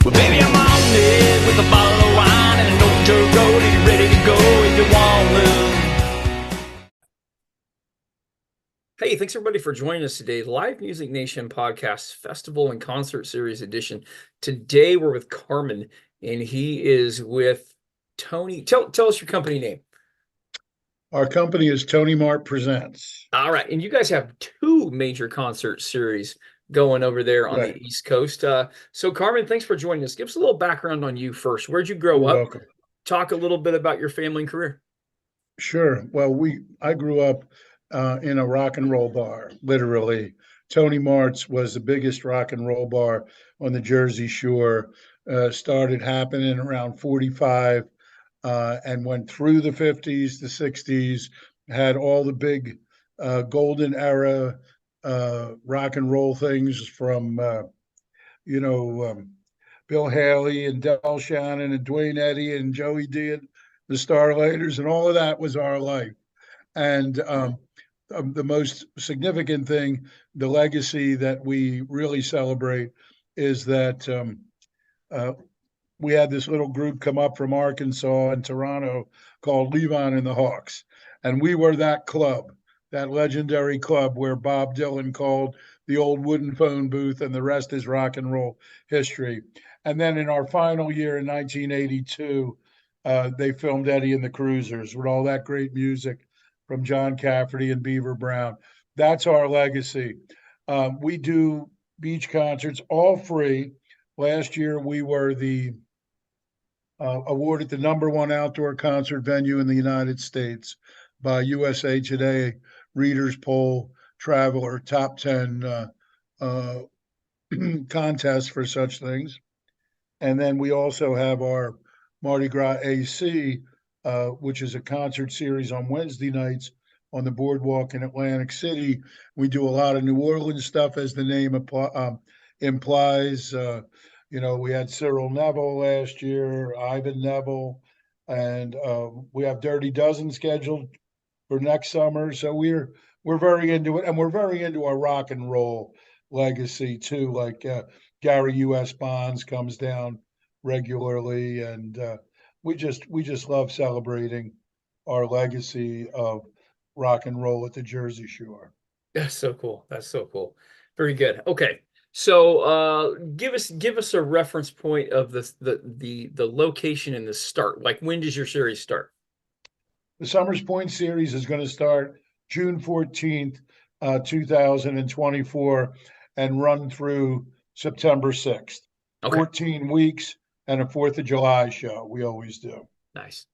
Well, baby, I'm on it with a bottle of wine and an old dirt road, and you're ready to go if you want to. Hey, thanks everybody for joining us today. Live Music Nation podcast, festival and concert series edition. Today we're with Carmen, and he is with Tony. Tell us your company name. Our company is Tony Mart Presents. All right, and you guys have two major concert series going over there on the East Coast. So Carmen, thanks for joining us. Give us a little background on you first. Where'd you grow You're up? welcome. Talk a little bit about your family and career. Sure. Well, I grew up in a rock and roll bar, literally. Tony Mart's was the biggest rock and roll bar on the Jersey Shore. Started happening around 45 and went through the 50s, the 60s, had all the big golden era rock and roll things from, Bill Haley and Del Shannon and Dwayne Eddy and Joey D and the Starlighters, and all of that was our life. And the most significant thing, the legacy that we really celebrate, is that we had this little group come up from Arkansas and Toronto called Levon and the Hawks. And we were that club, that legendary club where Bob Dylan called the old wooden phone booth, and the rest is rock and roll history. And then in our final year in 1982, they filmed Eddie and the Cruisers with all that great music from John Cafferty and Beaver Brown. That's our legacy. We do beach concerts, all free. Last year, we were awarded the #1 outdoor concert venue in the United States by USA Today Readers Poll Traveler Top 10 contest for such things. And then we also have our Mardi Gras AC, which is a concert series on Wednesday nights on the boardwalk in Atlantic City. We do a lot of New Orleans stuff, as the name implies. We had Cyril Neville last year, Ivan Neville, and we have Dirty Dozen scheduled for next summer. So we're very into it, and we're very into our rock and roll legacy too. Like Gary U.S. Bonds comes down regularly, and we just love celebrating our legacy of rock and roll at the Jersey Shore. That's so cool. That's so cool. Very good. Okay. So give us a reference point of the location and the start. Like, when does your series start? The Summers Point series is going to start June 14th, 2024, and run through September 6th. Okay. 14 weeks and a 4th of July show. We always do. Nice.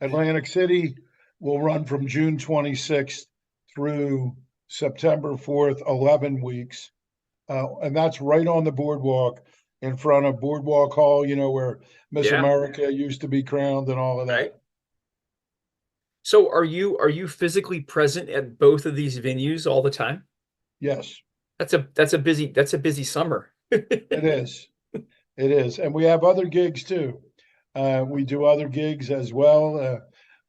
Atlantic City will run from June 26th through September 4th, 11 weeks. And that's right on the boardwalk in front of Boardwalk Hall, where Miss America used to be crowned and all of that. Right. So are you physically present at both of these venues all the time? Yes. That's a busy summer. It is. And we have other gigs too. We do other gigs as well.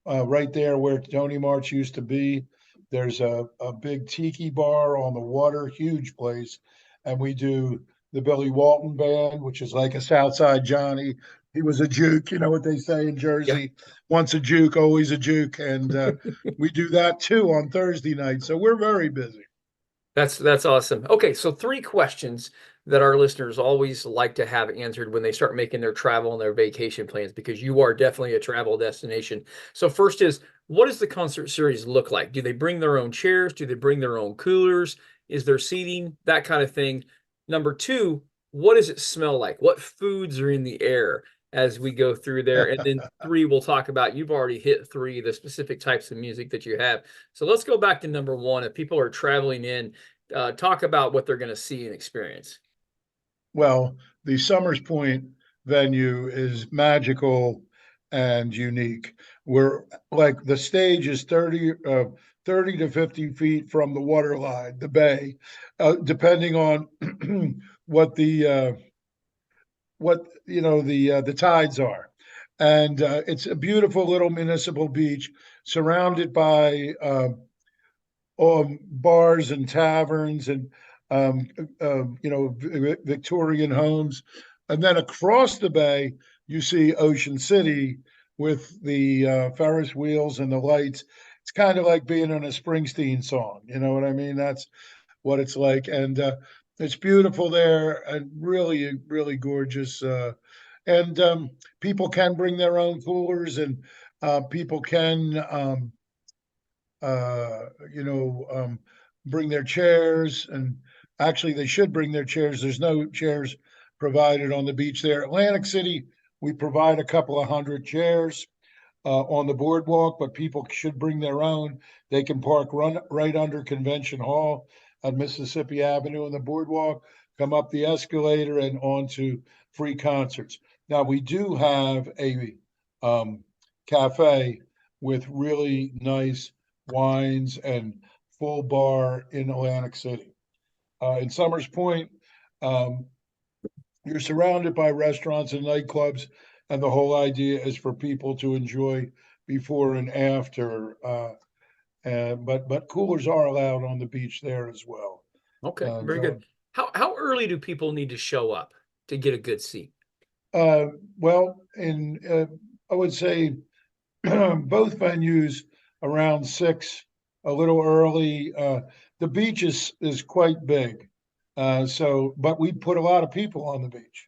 Right there where Tony March used to be, there's a big tiki bar on the water, huge place. And we do the Billy Walton Band, which is like a Southside Johnny. He was a juke, you know what they say in Jersey. Yeah. Once a juke, always a juke. And we do that too on Thursday night. So we're very busy. That's awesome. Okay, so 3 questions that our listeners always like to have answered when they start making their travel and their vacation plans, because you are definitely a travel destination. So first is, what does the concert series look like? Do they bring their own chairs? Do they bring their own coolers? Is there seating? That kind of thing. Number 2, what does it smell like? What foods are in the air as we go through there? And then 3, we'll talk about, you've already hit 3, the specific types of music that you have. So let's go back to number 1. If people are traveling in, talk about what they're going to see and experience. Well, the Summers Point venue is magical and unique. We're like, the stage is 30 to 50 feet from the water line, the bay, depending on what the tides are. And it's a beautiful little municipal beach surrounded by bars and taverns and Victorian homes. And then across the bay, you see Ocean City with the Ferris wheels and the lights. It's kind of like being in a Springsteen song. You know what I mean? That's what it's like. And it's beautiful there and really, really gorgeous. And people can bring their own coolers, and people can, you know, bring their chairs. And actually, they should bring their chairs. There's no chairs provided on the beach there. Atlantic City, we provide a couple of hundred chairs on the boardwalk, but people should bring their own. They can park right under Convention Hall on Mississippi Avenue on the boardwalk, come up the escalator and onto free concerts. Now, we do have a um, cafe with really nice wines and full bar in Atlantic City. In Summers Point, um, you're surrounded by restaurants and nightclubs, and the whole idea is for people to enjoy before and after. But coolers are allowed on the beach there as well. Okay, And very good. How early do people need to show up to get a good seat? well, in I would say both venues around 6, a little early. The beach is quite big, so but we put a lot of people on the beach.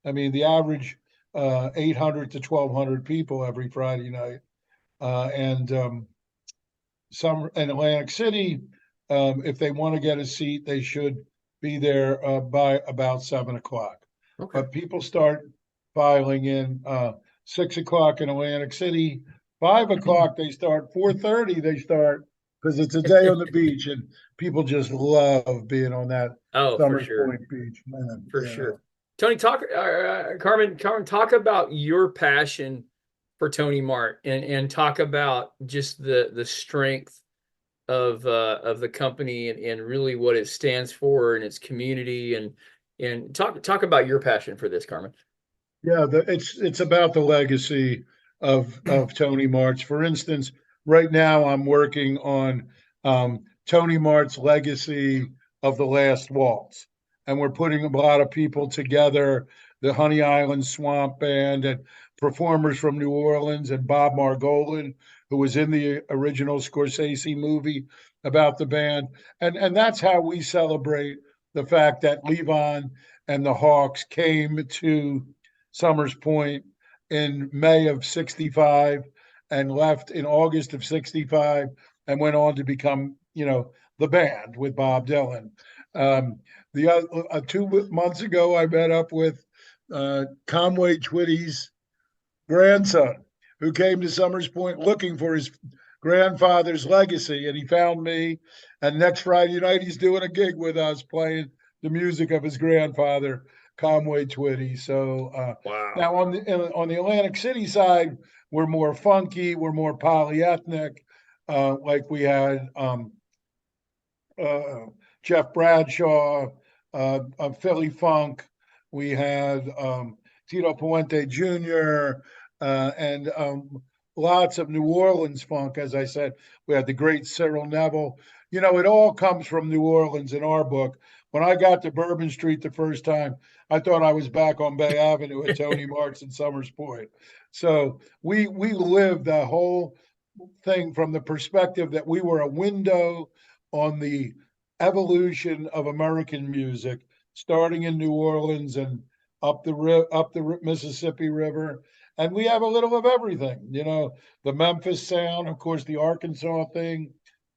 I mean, the average 800 to 1,200 people every Friday night, and some in Atlantic City. If they want to get a seat, they should be there by about 7 o'clock. Okay. But people start filing in 6 o'clock in Atlantic City. 5 o'clock they start. 4:30 they start because it's a day on the beach, and people just love being on that Oh, for Summers sure. Point beach, man. For sure. Tony, Carmen, talk about your passion for Tony Mart and talk about just the strength of the company and really what it stands for and its community and talk about your passion for this, Carmen. Yeah, it's about the legacy of Tony Mart's. For instance, right now I'm working on Tony Mart's legacy of the Last Waltz, and we're putting a lot of people together, the Honey Island Swamp Band and performers from New Orleans, and Bob Margolin, who was in the original Scorsese movie about the band, and that's how we celebrate the fact that Levon and the Hawks came to Summers Point in May of 65 and left in August of 65 and went on to become, you know, the band with Bob Dylan. The 2 months ago, I met up with Conway Twitty's grandson, who came to Summers Point looking for his grandfather's legacy, and he found me. And next Friday night, he's doing a gig with us, playing the music of his grandfather, Conway Twitty. So Wow. now on the Atlantic City side, we're more funky, we're more polyethnic. Like we had uh, Jeff Bradshaw, Philly Funk. We had Tito Puente Jr. And lots of New Orleans funk. As I said, we had the great Cyril Neville. You know, it all comes from New Orleans in our book. When I got to Bourbon Street the first time, I thought I was back on Bay Avenue at Tony Mart's in Summers Point. So we lived the whole thing from the perspective that we were a window on the evolution of American music, starting in New Orleans and up the Mississippi River. And we have a little of everything, you know, the Memphis sound, of course, the Arkansas thing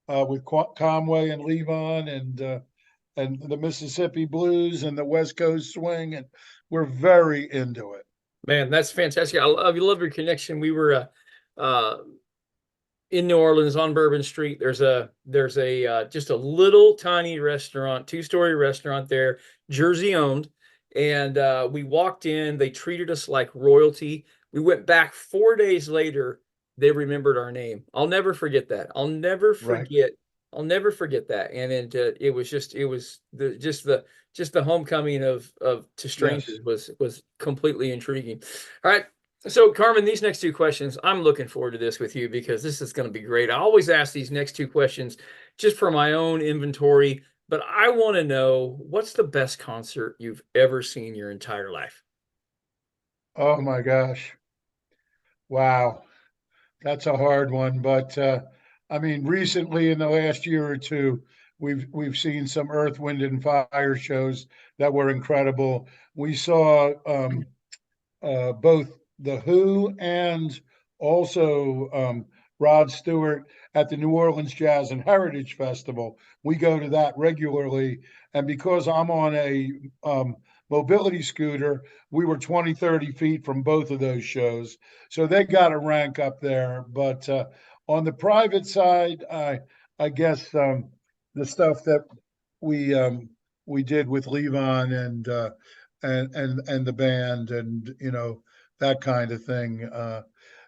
with Conway and Levon, and the Mississippi blues and the West Coast swing, and we're very into it. Man, that's fantastic. I love your connection. We were uh, in New Orleans on Bourbon Street. There's a just a little tiny restaurant, two-story restaurant there, Jersey owned. And we walked in, they treated us like royalty. We went back 4 days later, they remembered our name. I'll never forget that. Right. I'll never forget that. And then it was the homecoming of to Yes. strangers was completely intriguing. All right. So, Carmen, these next two questions, I'm looking forward to this with you because this is going to be great. I always ask these next two questions just for my own inventory, but I want to know what's the best concert you've ever seen your entire life? Oh my gosh. Wow. That's a hard one, but I mean, recently in the last year or two, we've seen some Earth, Wind, and Fire shows that were incredible. We saw both the Who and also Rod Stewart at the New Orleans Jazz and Heritage Festival. We go to that regularly. And because I'm on a mobility scooter, we were 20, 30 feet from both of those shows. So they got a rank up there. But on the private side, I guess the stuff that we we did with Levon and the band and that kind of thing.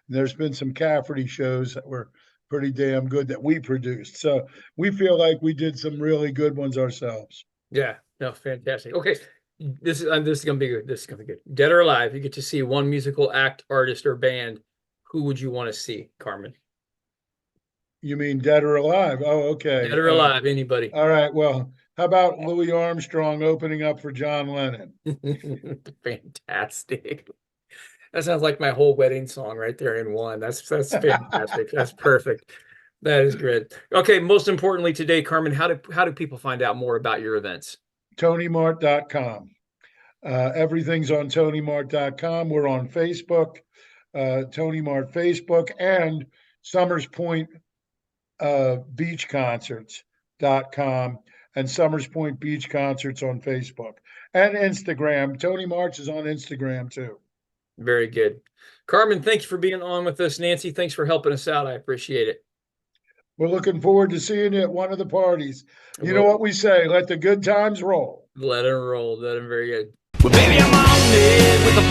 There's been some Cafferty shows that were pretty damn good that we produced. So we feel like we did some really good ones ourselves. Yeah, no, fantastic. Okay, this is gonna be good. This is gonna be good. Dead or alive, you get to see one musical act, artist, or band. Who would you want to see, Carmen? You mean dead or alive? Oh, okay. Dead or alive, anybody? All right. Well, how about Louis Armstrong opening up for John Lennon? Fantastic. That sounds like my whole wedding song right there in one. That's fantastic. That's perfect. That is great. Okay, most importantly today, Carmen, how do people find out more about your events? TonyMart.com. Everything's on TonyMart.com. We're on Facebook, Tony Mart Facebook, and Summers Point Beach Concerts.com and Summers Point Beach Concerts on Facebook and Instagram. Tony March is on Instagram too. Very good. Carmen, thank you for being on with us. Nancy, thanks for helping us out. I appreciate it. We're looking forward to seeing you at one of the parties. You know what we say, let the good times roll. Let them roll. Let them very good. Well, baby, I'm on it with a